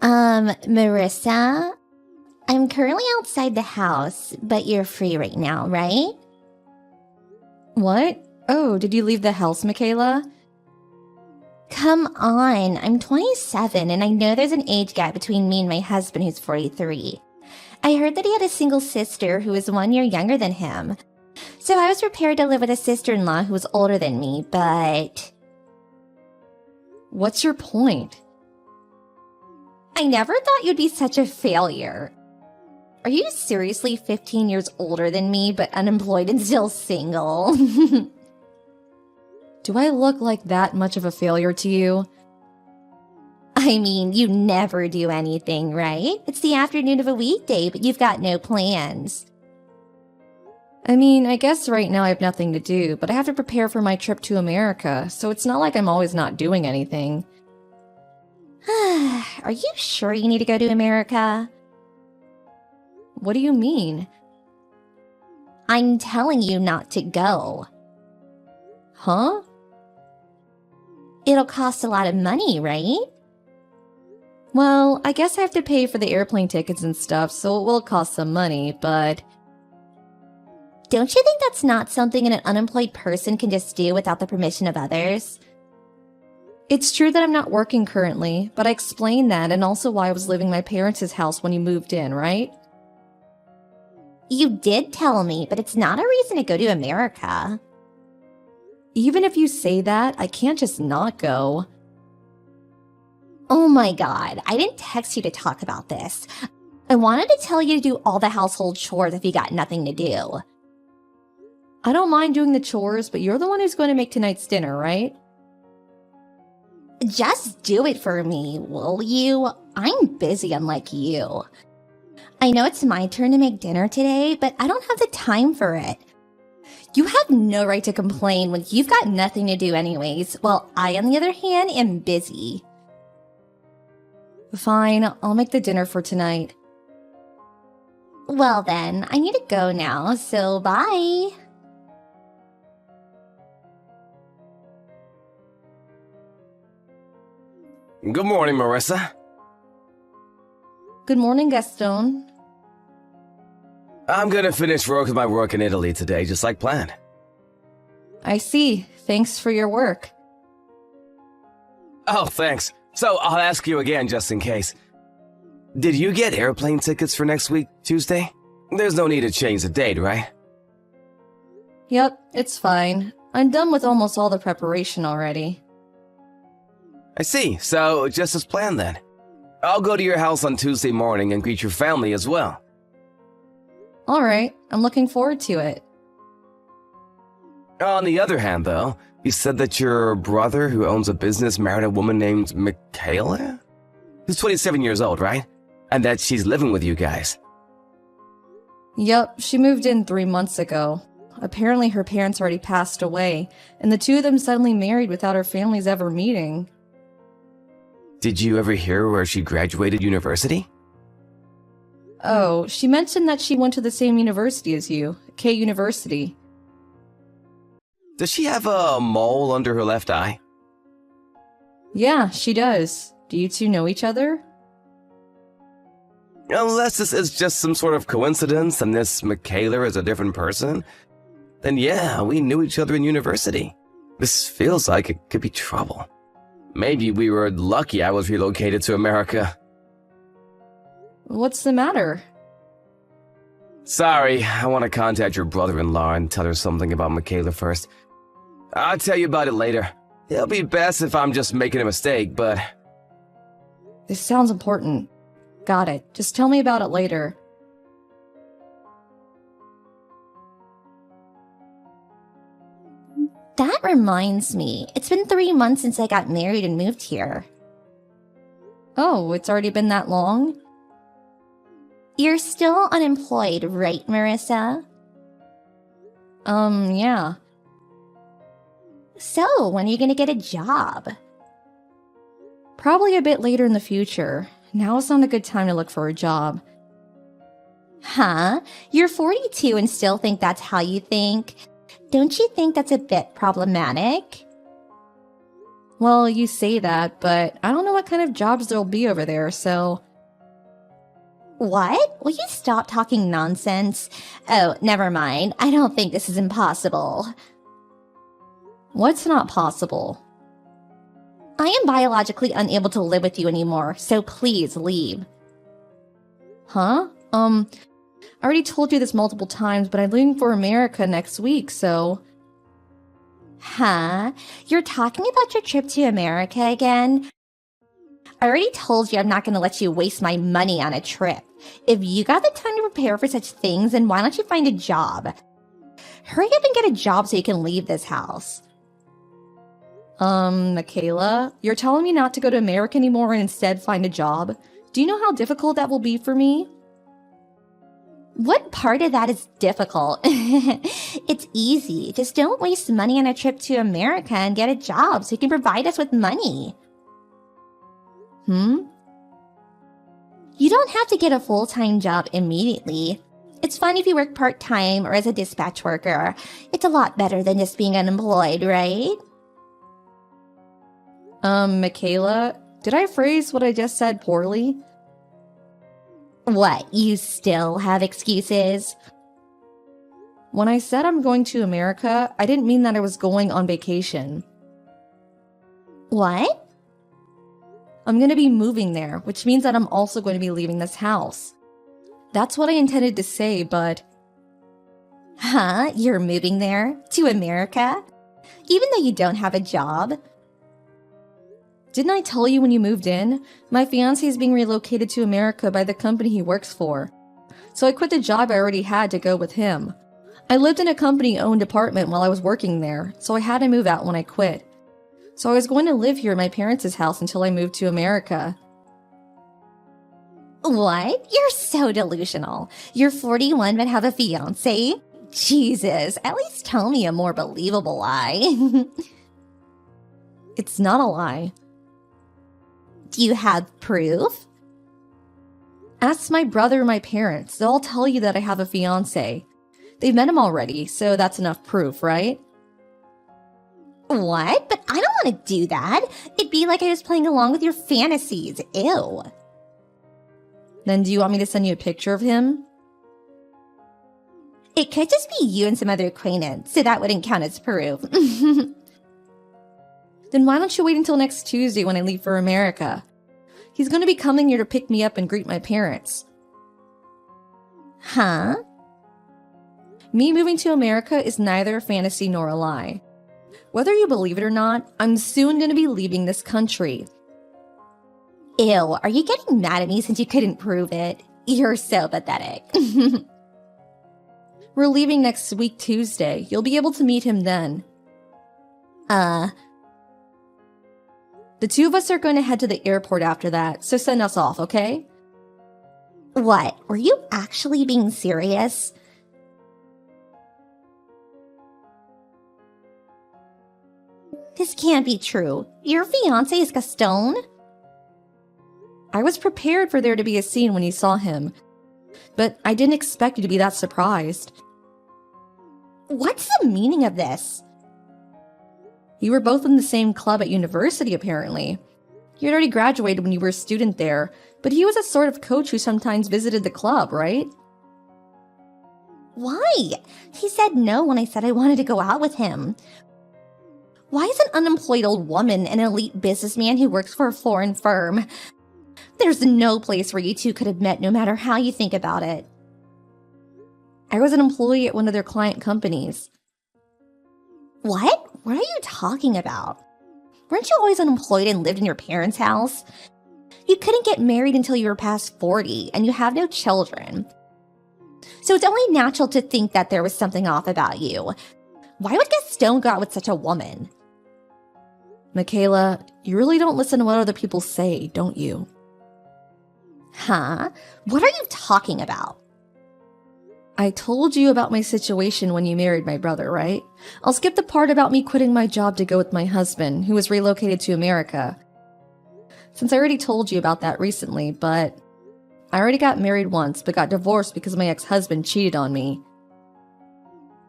Marissa, I'm currently outside the house, but you're free right now, right? What? Oh, did you leave the house, Michaela? Come on, I'm 27 and I know there's an age gap between me and my husband who's 43. I heard that he had a single sister who was 1 year younger than him. So I was prepared to live with a sister-in-law who was older than me, but... What's your point? I never thought you'd be such a failure. Are you seriously 15 years older than me, but unemployed and still single? Do I look like that much of a failure to you? I mean, you never do anything, right? It's the afternoon of a weekday, but you've got no plans. I mean, I guess right now I have nothing to do, but I have to prepare for my trip to America, so it's not like I'm always not doing anything. Are you sure you need to go to America? What do you mean? I'm telling you not to go. Huh? It'll cost a lot of money, right? Well, I guess I have to pay for the airplane tickets and stuff, so it will cost some money, but... Don't you think that's not something an unemployed person can just do without the permission of others? It's true that I'm not working currently, but I explained that and also why I was living in my parents' house when you moved in, right? You did tell me, but it's not a reason to go to America. Even if you say that, I can't just not go. Oh my god, I didn't text you to talk about this. I wanted to tell you to do all the household chores if you got nothing to do. I don't mind doing the chores, but you're the one who's going to make tonight's dinner, right? Just do it for me, will you? I'm busy unlike you. I know it's my turn to make dinner today, but I don't have the time for it. You have no right to complain when you've got nothing to do anyways, while I, on the other hand, am busy. Fine, I'll make the dinner for tonight. Well then, I need to go now, so bye. Good morning, Marissa. Good morning, Gaston. I'm gonna finish work with my work in Italy today, just like planned. I see. Thanks for your work. Oh, thanks. So, I'll ask you again just in case. Did you get airplane tickets for next week, Tuesday? There's no need to change the date, right? Yep, it's fine. I'm done with almost all the preparation already. I see. So, just as planned then. I'll go to your house on Tuesday morning and greet your family as well. Alright, I'm looking forward to it. On the other hand, though, you said that your brother who owns a business married a woman named Michaela? Who's 27 years old, right? And that she's living with you guys. Yup, she moved in 3 months ago. Apparently her parents already passed away, and the two of them suddenly married without her families ever meeting. Did you ever hear where she graduated university? Oh, she mentioned that she went to the same university as you, K University. Does she have a mole under her left eye? Yeah, she does. Do you two know each other? Unless this is just some sort of coincidence and this Michaela is a different person, then yeah, we knew each other in university. This feels like it could be trouble. Maybe we were lucky I was relocated to America. What's the matter? Sorry, I want to contact your brother-in-law and tell her something about Michaela first. I'll tell you about it later. It'll be best if I'm just making a mistake, but... This sounds important. Got it. Just tell me about it later. That reminds me, it's been 3 months since I got married and moved here. Oh, it's already been that long? You're still unemployed, right, Marissa? Yeah. So, when are you gonna get a job? Probably a bit later in the future. Now is not a good time to look for a job. Huh? You're 42 and still think that's how you think? Don't you think that's a bit problematic? Well, you say that, but I don't know what kind of jobs there'll be over there, so... What? Will you stop talking nonsense? Oh, never mind. I don't think this is impossible. What's not possible? I am biologically unable to live with you anymore, so please leave. Huh? I already told you this multiple times, but I'm leaving for America next week, so... Huh? You're talking about your trip to America again? I already told you I'm not going to let you waste my money on a trip. If you got the time to prepare for such things, then why don't you find a job? Hurry up and get a job so you can leave this house. Michaela, you're telling me not to go to America anymore and instead find a job? Do you know how difficult that will be for me? What part of that is difficult? It's easy. Just don't waste money on a trip to America and get a job so you can provide us with money. You don't have to get a full-time job immediately. It's fine if you work part-time or as a dispatch worker. It's a lot better than just being unemployed, right? Michaela, did I phrase what I just said poorly? What, you still have excuses? When I said I'm going to America, I didn't mean that I was going on vacation. What? I'm going to be moving there, which means that I'm also going to be leaving this house. That's what I intended to say, but... Huh? You're moving there? To America? Even though you don't have a job? Didn't I tell you when you moved in? My fiancé is being relocated to America by the company he works for. So I quit the job I already had to go with him. I lived in a company-owned apartment while I was working there, so I had to move out when I quit. So I was going to live here at my parents' house until I moved to America. What? You're so delusional. You're 41 but have a fiancé? Jesus, at least tell me a more believable lie. It's not a lie. Do you have proof? Ask my brother or my parents. They'll all tell you that I have a fiancé. They've met him already, so that's enough proof, right? What? But I don't want to do that. It'd be like I was playing along with your fantasies. Ew. Then do you want me to send you a picture of him? It could just be you and some other acquaintance, so that wouldn't count as proof. Then why don't you wait until next Tuesday when I leave for America? He's going to be coming here to pick me up and greet my parents. Huh? Me moving to America is neither a fantasy nor a lie. Whether you believe it or not, I'm soon going to be leaving this country. Ew, are you getting mad at me since you couldn't prove it? You're so pathetic. We're leaving next week Tuesday. You'll be able to meet him then. The two of us are going to head to the airport after that, so send us off, okay? What? Were you actually being serious? This can't be true. Your fiancé is Gaston? I was prepared for there to be a scene when you saw him, but I didn't expect you to be that surprised. What's the meaning of this? You were both in the same club at university, apparently. You had already graduated when you were a student there, but he was a sort of coach who sometimes visited the club, right? Why? He said no when I said I wanted to go out with him. Why is an unemployed old woman an elite businessman who works for a foreign firm? There's no place where you two could have met no matter how you think about it. I was an employee at one of their client companies. What? What are you talking about? Weren't you always unemployed and lived in your parents' house? You couldn't get married until you were past 40, and you have no children. So it's only natural to think that there was something off about you. Why would Gaston go out with such a woman? Michaela, you really don't listen to what other people say, don't you? Huh? What are you talking about? I told you about my situation when you married my brother, right? I'll skip the part about me quitting my job to go with my husband, who was relocated to America. Since I already told you about that recently, but I already got married once, but got divorced because my ex-husband cheated on me.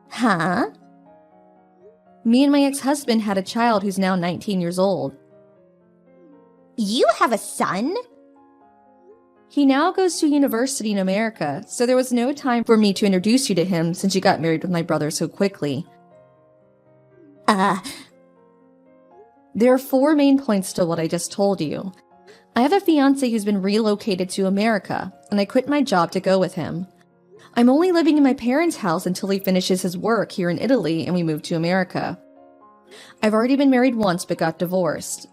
Huh? Me and my ex-husband had a child who's now 19 years old. You have a son? He now goes to university in America, so there was no time for me to introduce you to him since you got married with my brother so quickly. There are 4 main points to what I just told you. I have a fiancé who's been relocated to America, and I quit my job to go with him. I'm only living in my parents' house until he finishes his work here in Italy and we move to America. I've already been married once but got divorced.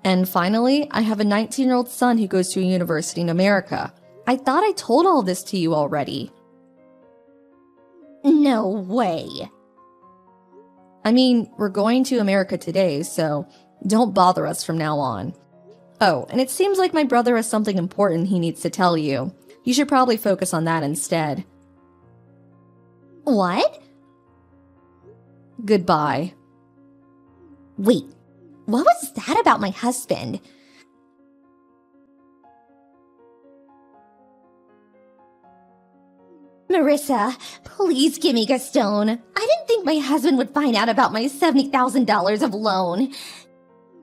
And finally, I have a 19-year-old son who goes to a university in America. I thought I told all this to you already. No way. I mean, we're going to America today, so don't bother us from now on. Oh, and it seems like my brother has something important he needs to tell you. You should probably focus on that instead. What? Goodbye. Wait, what was that about my husband? Marissa, please give me Gaston. I didn't think my husband would find out about my $70,000 of loan.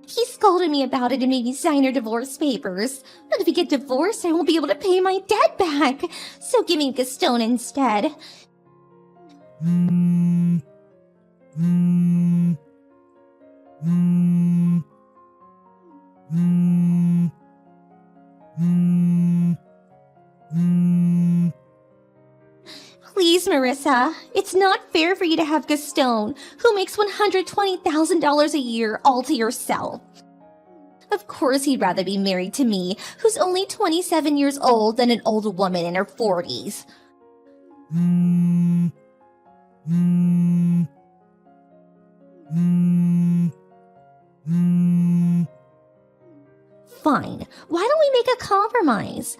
He scolded me about it and made me sign her divorce papers. But if we get divorced, I won't be able to pay my debt back. So give me Gaston instead. Please, Marissa. It's not fair for you to have Gaston, who makes $120,000 a year, all to yourself. Of course he'd rather be married to me, who's only 27 years old, than an old woman in her 40s. Fine. Why don't we make a compromise?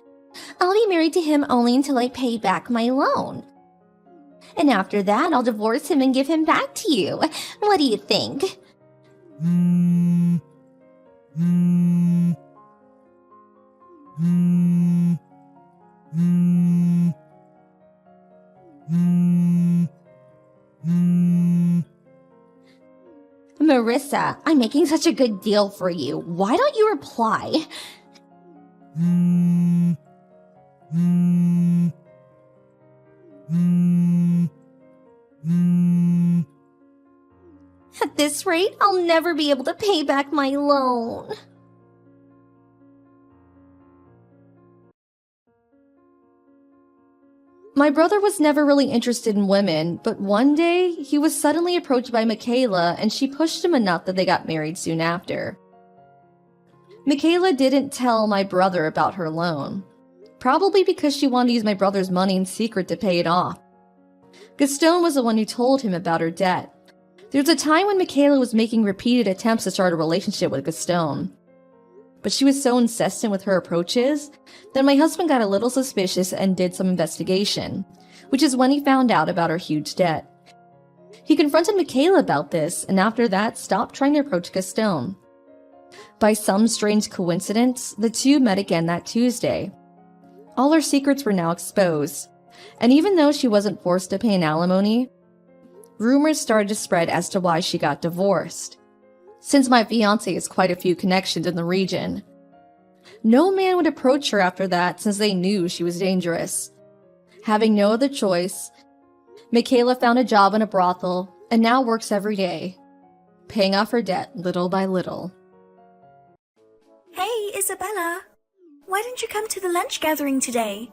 I'll be married to him only until I pay back my loan. And after that, I'll divorce him and give him back to you. What do you think? Marissa, I'm making such a good deal for you. Why don't you reply? At this rate, I'll never be able to pay back my loan. My brother was never really interested in women, but one day he was suddenly approached by Michaela and she pushed him enough that they got married soon after. Michaela didn't tell my brother about her loan, probably because she wanted to use my brother's money in secret to pay it off. Gaston was the one who told him about her debt. There was a time when Michaela was making repeated attempts to start a relationship with Gaston, but she was so insistent with her approaches that my husband got a little suspicious and did some investigation, which is when he found out about her huge debt. He confronted Michaela about this, and after that stopped trying to approach Gaston. By some strange coincidence, the two met again that Tuesday. All her secrets were now exposed, and even though she wasn't forced to pay an alimony, rumors started to spread as to why she got divorced. Since my fiancé has quite a few connections in the region, no man would approach her after that since they knew she was dangerous. Having no other choice, Michaela found a job in a brothel and now works every day, paying off her debt little by little. Hey, Isabella. Why didn't you come to the lunch gathering today?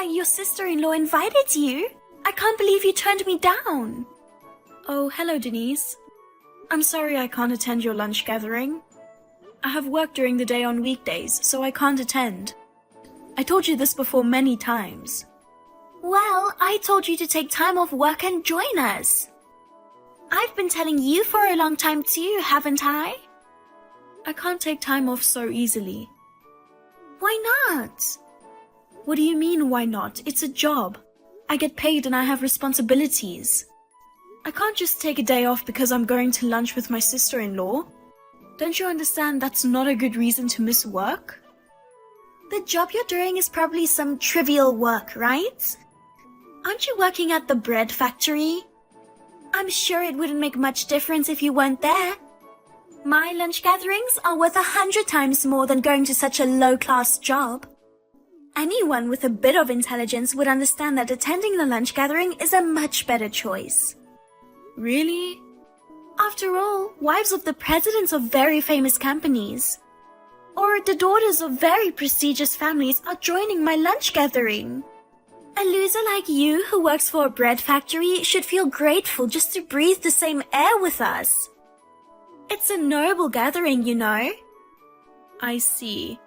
Your sister-in-law invited you. I can't believe you turned me down. Oh, hello, Denise. I'm sorry I can't attend your lunch gathering. I have work during the day on weekdays, so I can't attend. I told you this before many times. Well, I told you to take time off work and join us. I've been telling you for a long time too, haven't I? I can't take time off so easily. Why not? What do you mean, why not? It's a job. I get paid and I have responsibilities. I can't just take a day off because I'm going to lunch with my sister-in-law. Don't you understand that's not a good reason to miss work? The job you're doing is probably some trivial work, right? Aren't you working at the bread factory? I'm sure it wouldn't make much difference if you weren't there. My lunch gatherings are worth 100 times more than going to such a low-class job. Anyone with a bit of intelligence would understand that attending the lunch gathering is a much better choice. Really? After all, wives of the presidents of very famous companies, or the daughters of very prestigious families are joining my lunch gathering. A loser like you who works for a bread factory should feel grateful just to breathe the same air with us. It's a noble gathering, you know. I see.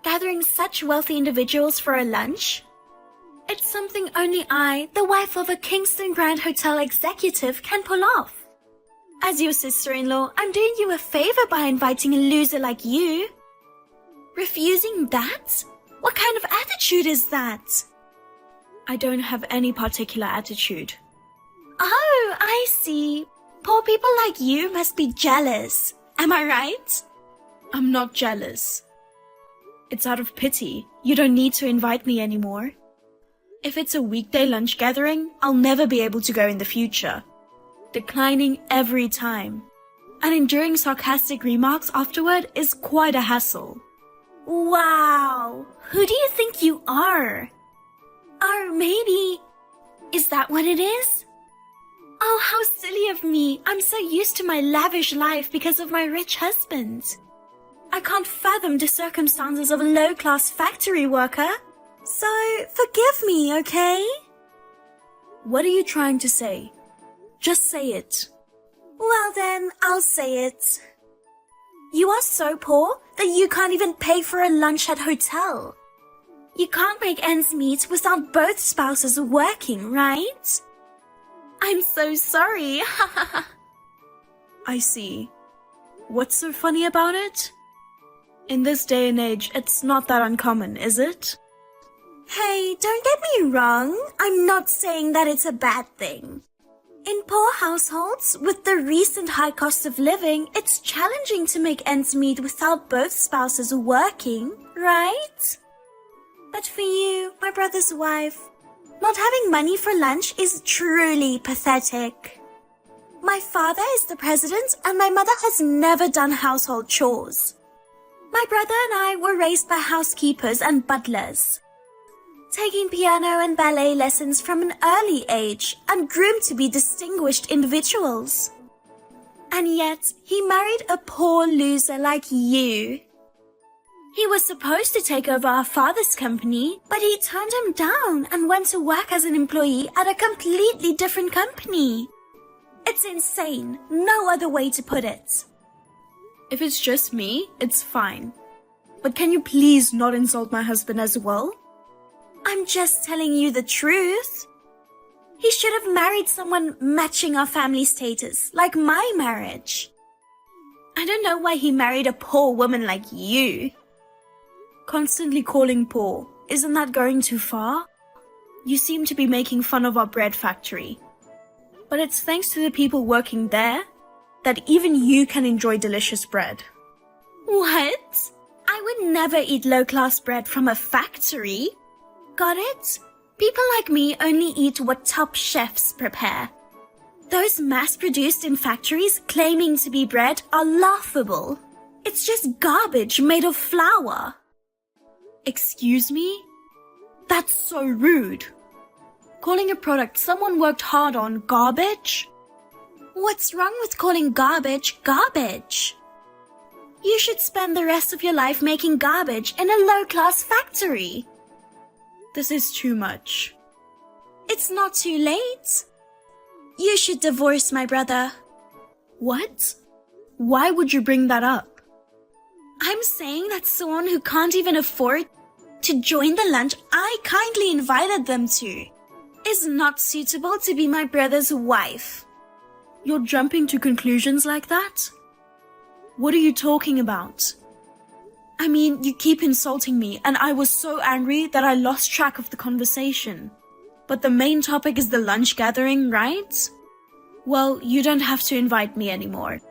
Gathering such wealthy individuals for a lunch? It's something only I, the wife of a Kingston Grand Hotel executive, can pull off. As your sister-in-law, I'm doing you a favor by inviting a loser like you. Refusing that? What kind of attitude is that? I don't have any particular attitude. Oh, I see. Poor people like you must be jealous. Am I right? I'm not jealous. It's out of pity. You don't need to invite me anymore. If it's a weekday lunch gathering, I'll never be able to go in the future. Declining every time. And enduring sarcastic remarks afterward is quite a hassle. Wow! Who do you think you are? Or maybe... is that what it is? Oh, how silly of me. I'm so used to my lavish life because of my rich husband. I can't fathom the circumstances of a low-class factory worker. So, forgive me, okay? What are you trying to say? Just say it. Well then, I'll say it. You are so poor that you can't even pay for a lunch at hotel. You can't make ends meet without both spouses working, right? I'm so sorry. I see. What's so funny about it? In this day and age, it's not that uncommon, is it? Hey, don't get me wrong. I'm not saying that it's a bad thing. In poor households, with the recent high cost of living, it's challenging to make ends meet without both spouses working, right? But for you, my brother's wife, not having money for lunch is truly pathetic. My father is the president and my mother has never done household chores. My brother and I were raised by housekeepers and butlers, taking piano and ballet lessons from an early age and groomed to be distinguished individuals. And yet, he married a poor loser like you. He was supposed to take over our father's company, but he turned him down and went to work as an employee at a completely different company. It's insane, no other way to put it. If it's just me, it's fine. But can you please not insult my husband as well? I'm just telling you the truth. He should have married someone matching our family status, like my marriage. I don't know why he married a poor woman like you. Constantly calling poor, isn't that going too far? You seem to be making fun of our bread factory. But it's thanks to the people working there that even you can enjoy delicious bread. What? I would never eat low-class bread from a factory. Got it? People like me only eat what top chefs prepare. Those mass-produced in factories claiming to be bread are laughable. It's just garbage made of flour. Excuse me? That's so rude. Calling a product someone worked hard on garbage? What's wrong with calling garbage garbage? You should spend the rest of your life making garbage in a low-class factory. This is too much. It's not too late. You should divorce my brother. What? Why would you bring that up? I'm saying that someone who can't even afford to join the lunch I kindly invited them to is not suitable to be my brother's wife. You're jumping to conclusions like that? What are you talking about? I mean, you keep insulting me, and I was so angry that I lost track of the conversation. But the main topic is the lunch gathering, right? Well, you don't have to invite me anymore.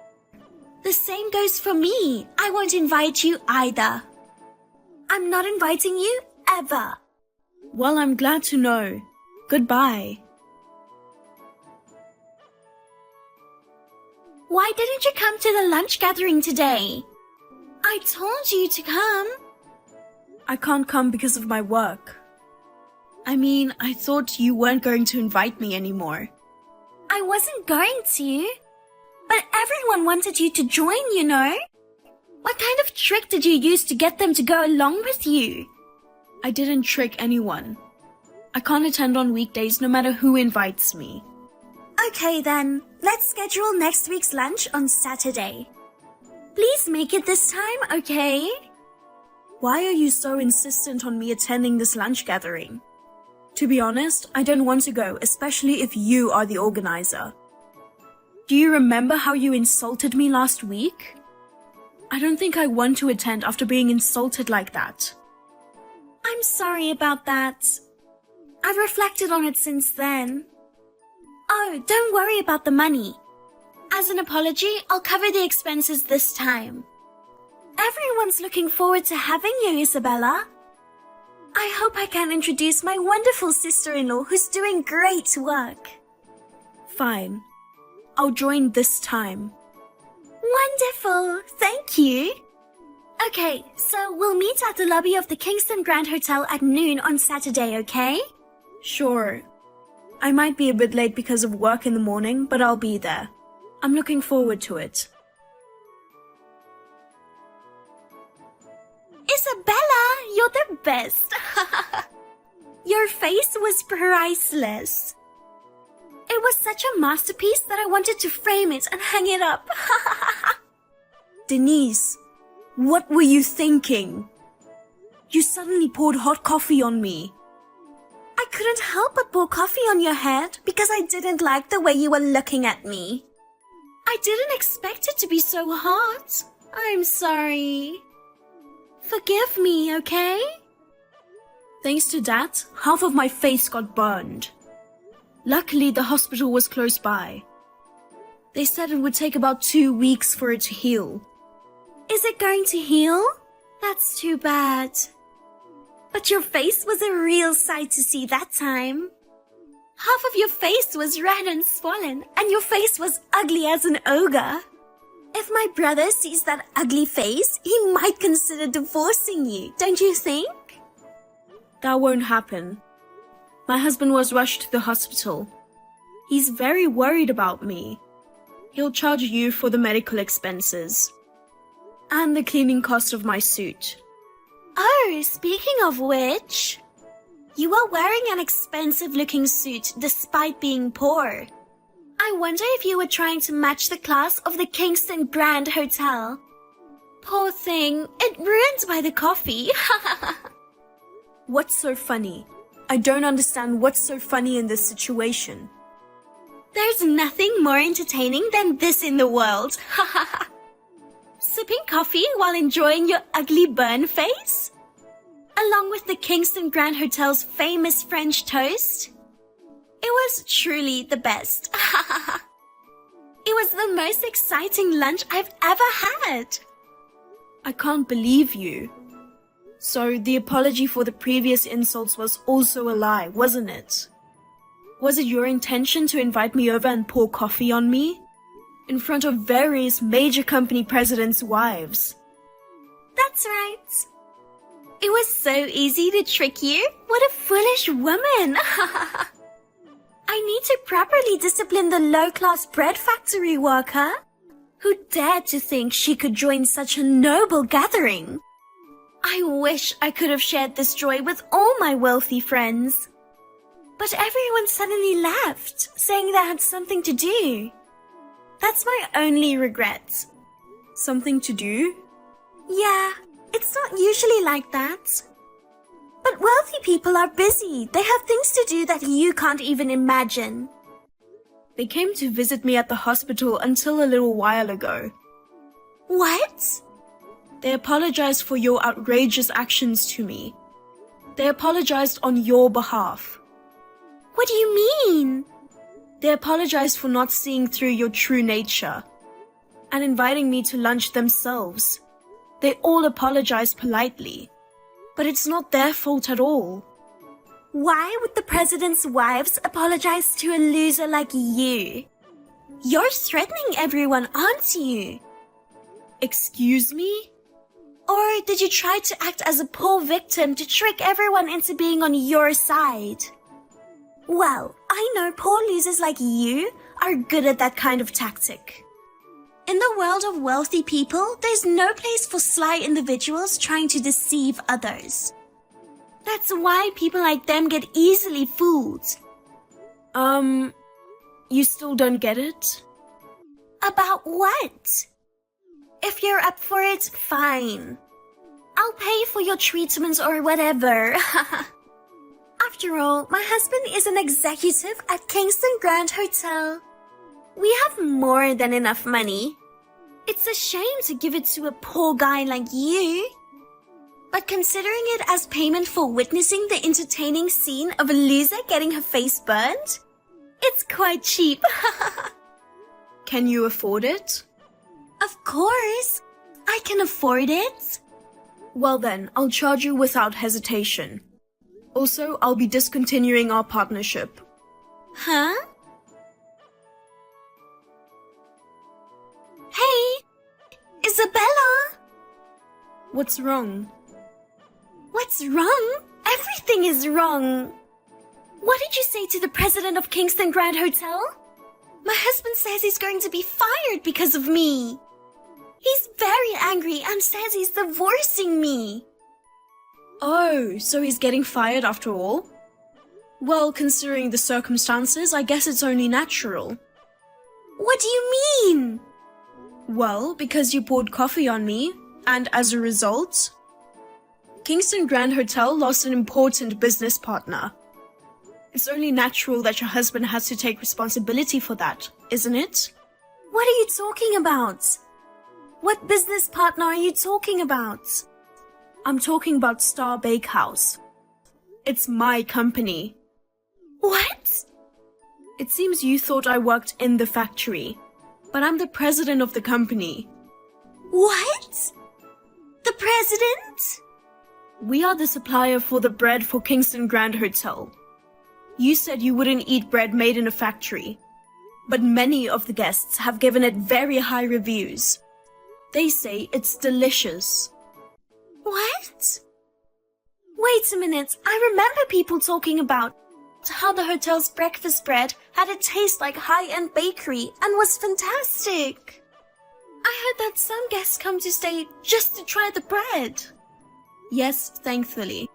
The same goes for me. I won't invite you either. I'm not inviting you ever. Well, I'm glad to know. Goodbye. Why didn't you come to the lunch gathering today? I told you to come. I can't come because of my work. I mean, I thought you weren't going to invite me anymore. I wasn't going to. But everyone wanted you to join, you know. What kind of trick did you use to get them to go along with you? I didn't trick anyone. I can't attend on weekdays no matter who invites me. Okay then, let's schedule next week's lunch on Saturday. Please make it this time, okay? Why are you so insistent on me attending this lunch gathering? To be honest, I don't want to go, especially if you are the organizer. Do you remember how you insulted me last week? I don't think I want to attend after being insulted like that. I'm sorry about that. I've reflected on it since then. Oh, don't worry about the money. As an apology, I'll cover the expenses this time. Everyone's looking forward to having you, Isabella. I hope I can introduce my wonderful sister-in-law who's doing great work. Fine. I'll join this time. Wonderful, thank you. Okay, so we'll meet at the lobby of the Kingston Grand Hotel at noon on Saturday, okay? Sure. I might be a bit late because of work in the morning, but I'll be there. I'm looking forward to it. Isabella, you're the best. Your face was priceless. It was such a masterpiece that I wanted to frame it and hang it up. Denise, what were you thinking? You suddenly poured hot coffee on me. I couldn't help but pour coffee on your head because I didn't like the way you were looking at me. I didn't expect it to be so hot. I'm sorry. Forgive me, okay? Thanks to that, half of my face got burned. Luckily, the hospital was close by. They said it would take about 2 weeks for it to heal. Is it going to heal? That's too bad. But your face was a real sight to see that time. Half of your face was red and swollen, and your face was ugly as an ogre. If my brother sees that ugly face, he might consider divorcing you, don't you think? That won't happen. My husband was rushed to the hospital. He's very worried about me. He'll charge you for the medical expenses and the cleaning cost of my suit. Oh, speaking of which, you are wearing an expensive-looking suit despite being poor. I wonder if you were trying to match the class of the Kingston Grand Hotel. Poor thing, it ruined by the coffee. What's so funny? I don't understand what's so funny in this situation. There's nothing more entertaining than this in the world. Sipping coffee while enjoying your ugly burn face? Along with the Kingston Grand Hotel's famous French toast? It was truly the best. It was the most exciting lunch I've ever had. I can't believe you. So the apology for the previous insults was also a lie, wasn't it? Was it your intention to invite me over and pour coffee on me? In front of various major company presidents' wives? That's right. It was so easy to trick you. What a foolish woman. I need to properly discipline the low-class bread factory worker who dared to think she could join such a noble gathering. I wish I could have shared this joy with all my wealthy friends. But everyone suddenly left, saying they had something to do. That's my only regret. Something to do? Yeah, it's not usually like that. But wealthy people are busy. They have things to do that you can't even imagine. They came to visit me at the hospital until a little while ago. What? They apologized for your outrageous actions to me. They apologized on your behalf. What do you mean? They apologized for not seeing through your true nature and inviting me to lunch themselves. They all apologized politely, but it's not their fault at all. Why would the president's wives apologize to a loser like you? You're threatening everyone, aren't you? Excuse me? Or did you try to act as a poor victim to trick everyone into being on your side? Well, I know poor losers like you are good at that kind of tactic. In the world of wealthy people, there's no place for sly individuals trying to deceive others. That's why people like them get easily fooled. You still don't get it? About what? If you're up for it, fine. I'll pay for your treatment or whatever. After all, my husband is an executive at Kingston Grand Hotel. We have more than enough money. It's a shame to give it to a poor guy like you. But considering it as payment for witnessing the entertaining scene of a loser getting her face burned, it's quite cheap. Can you afford it? Of course, I can afford it. Well then, I'll charge you without hesitation. Also, I'll be discontinuing our partnership. Huh? Hey, Isabella! What's wrong? What's wrong? Everything is wrong. What did you say to the president of Kingston Grand Hotel? My husband says he's going to be fired because of me. He's very angry and says he's divorcing me. Oh, so he's getting fired after all? Well, considering the circumstances, I guess it's only natural. What do you mean? Well, because you poured coffee on me, and as a result, Kingston Grand Hotel lost an important business partner. It's only natural that your husband has to take responsibility for that, isn't it? What are you talking about? What business partner are you talking about? I'm talking about Star Bakehouse. It's my company. What? It seems you thought I worked in the factory, but I'm the president of the company. What? The president? We are the supplier for the bread for Kingston Grand Hotel. You said you wouldn't eat bread made in a factory, but many of the guests have given it very high reviews. They say it's delicious. What? Wait a minute, I remember people talking about how the hotel's breakfast bread had a taste like high-end bakery and was fantastic. I heard that some guests come to stay just to try the bread. Yes, thankfully.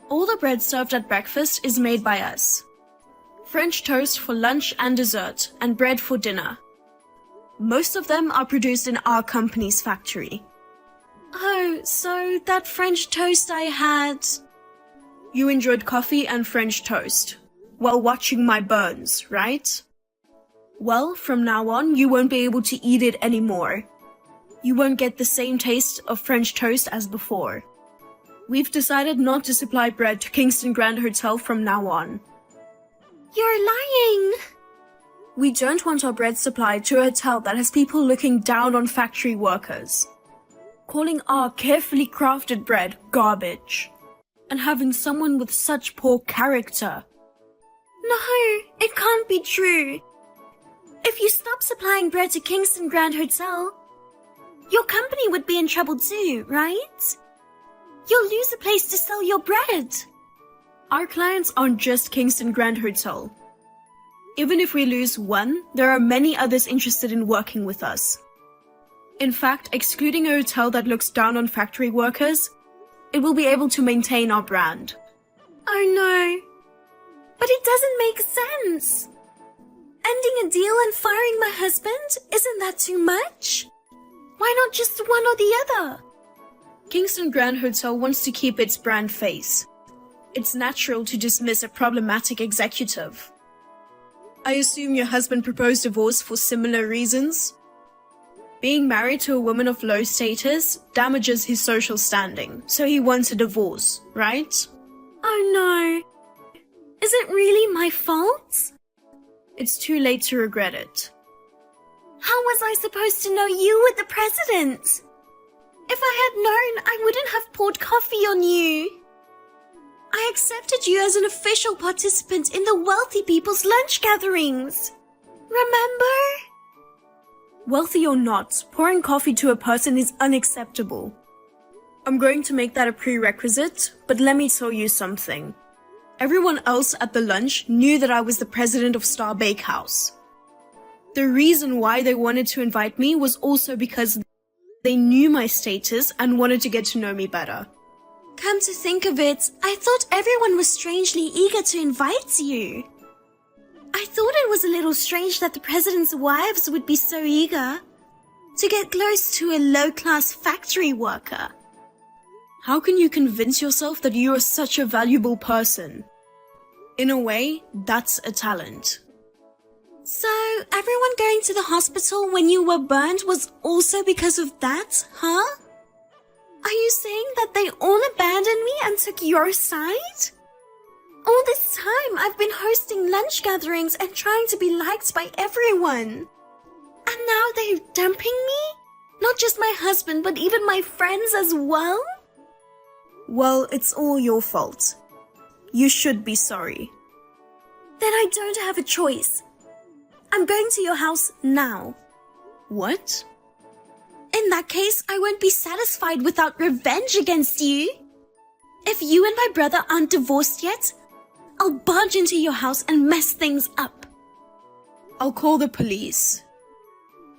All the bread served at breakfast is made by us. French toast for lunch and dessert, and bread for dinner. Most of them are produced in our company's factory. Oh, so that French toast I had... You enjoyed coffee and French toast while watching my burns, right? Well, from now on, you won't be able to eat it anymore. You won't get the same taste of French toast as before. We've decided not to supply bread to Kingston Grand Hotel from now on. You're lying! We don't want our bread supplied to a hotel that has people looking down on factory workers, calling our carefully crafted bread garbage, and having someone with such poor character. No, it can't be true. If you stop supplying bread to Kingston Grand Hotel, your company would be in trouble too, right? You'll lose a place to sell your bread. Our clients aren't just Kingston Grand Hotel. Even if we lose one, there are many others interested in working with us. In fact, excluding a hotel that looks down on factory workers, it will be able to maintain our brand. Oh no. But it doesn't make sense. Ending a deal and firing my husband, isn't that too much? Why not just one or the other? Kingston Grand Hotel wants to keep its brand face. It's natural to dismiss a problematic executive. I assume your husband proposed divorce for similar reasons? Being married to a woman of low status damages his social standing, so he wants a divorce, right? Oh no. Is it really my fault? It's too late to regret it. How was I supposed to know you were the president? If I had known, I wouldn't have poured coffee on you. I accepted you as an official participant in the wealthy people's lunch gatherings. Remember? Wealthy or not, pouring coffee to a person is unacceptable. I'm going to make that a prerequisite, but let me tell you something. Everyone else at the lunch knew that I was the president of Star Bakehouse. The reason why they wanted to invite me was also because they knew my status and wanted to get to know me better. Come to think of it, I thought everyone was strangely eager to invite you. I thought it was a little strange that the president's wives would be so eager to get close to a low-class factory worker. How can you convince yourself that you are such a valuable person? In a way, that's a talent. So, everyone going to the hospital when you were burned was also because of that, huh? Are you saying that they all abandoned me and took your side? All this time, I've been hosting lunch gatherings and trying to be liked by everyone. And now they're dumping me? Not just my husband, but even my friends as well? Well, it's all your fault. You should be sorry. Then I don't have a choice. I'm going to your house now. What? In that case, I won't be satisfied without revenge against you. If you and my brother aren't divorced yet, I'll barge into your house and mess things up. I'll call the police.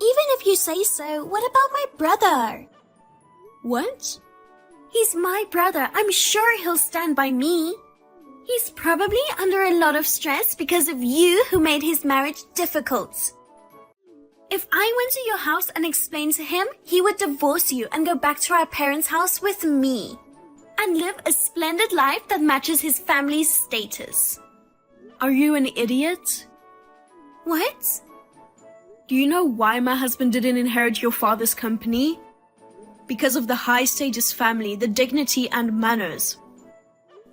Even if you say so, what about my brother? What? He's my brother. I'm sure he'll stand by me. He's probably under a lot of stress because of you who made his marriage difficult. If I went to your house and explained to him, he would divorce you and go back to our parents' house with me and live a splendid life that matches his family's status. Are you an idiot? What? Do you know why my husband didn't inherit your father's company? Because of the high-status family, the dignity and manners.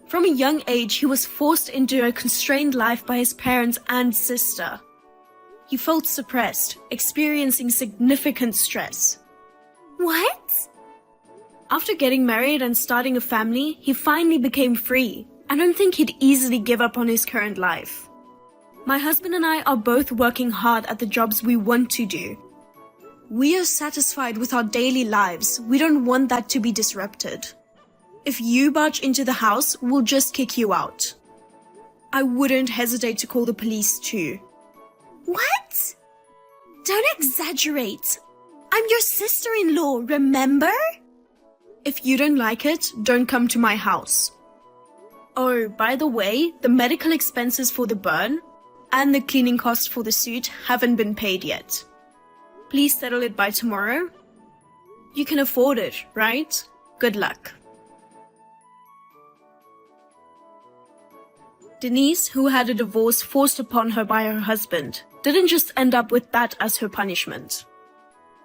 From a young age, he was forced into a constrained life by his parents and sister. He felt suppressed, experiencing significant stress. What? After getting married and starting a family, he finally became free. I don't think he'd easily give up on his current life. My husband and I are both working hard at the jobs we want to do. We are satisfied with our daily lives. We don't want that to be disrupted. If you barge into the house, we'll just kick you out. I wouldn't hesitate to call the police too. What? Don't exaggerate. I'm your sister-in-law, remember? If you don't like it, don't come to my house. Oh, by the way, the medical expenses for the burn and the cleaning costs for the suit haven't been paid yet. Please settle it by tomorrow. You can afford it, right? Good luck. Denise, who had a divorce forced upon her by her husband, didn't just end up with that as her punishment.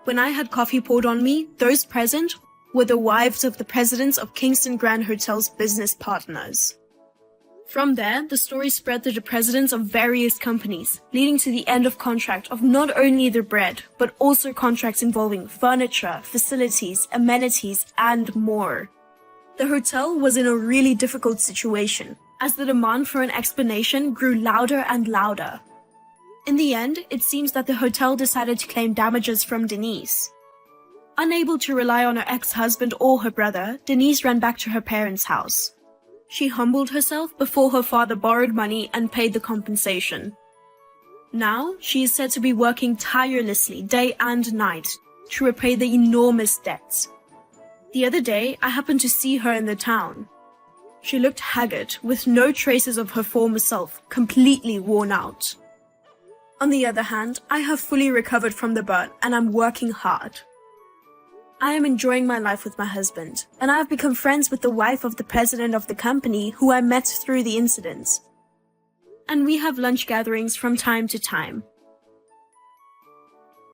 When I had coffee poured on me, those present were the wives of the presidents of Kingston Grand Hotel's business partners. From there, the story spread to the presidents of various companies, leading to the end of contract of not only the bread, but also contracts involving furniture, facilities, amenities, and more. The hotel was in a really difficult situation, as the demand for an explanation grew louder and louder. In the end, it seems that the hotel decided to claim damages from Denise. Unable to rely on her ex-husband or her brother, Denise ran back to her parents' house. She humbled herself before her father borrowed money and paid the compensation. Now, she is said to be working tirelessly day and night to repay the enormous debts. The other day, I happened to see her in the town. She looked haggard, with no traces of her former self, completely worn out. On the other hand, I have fully recovered from the burn and I'm working hard. I am enjoying my life with my husband, and I have become friends with the wife of the president of the company who I met through the incident. And we have lunch gatherings from time to time.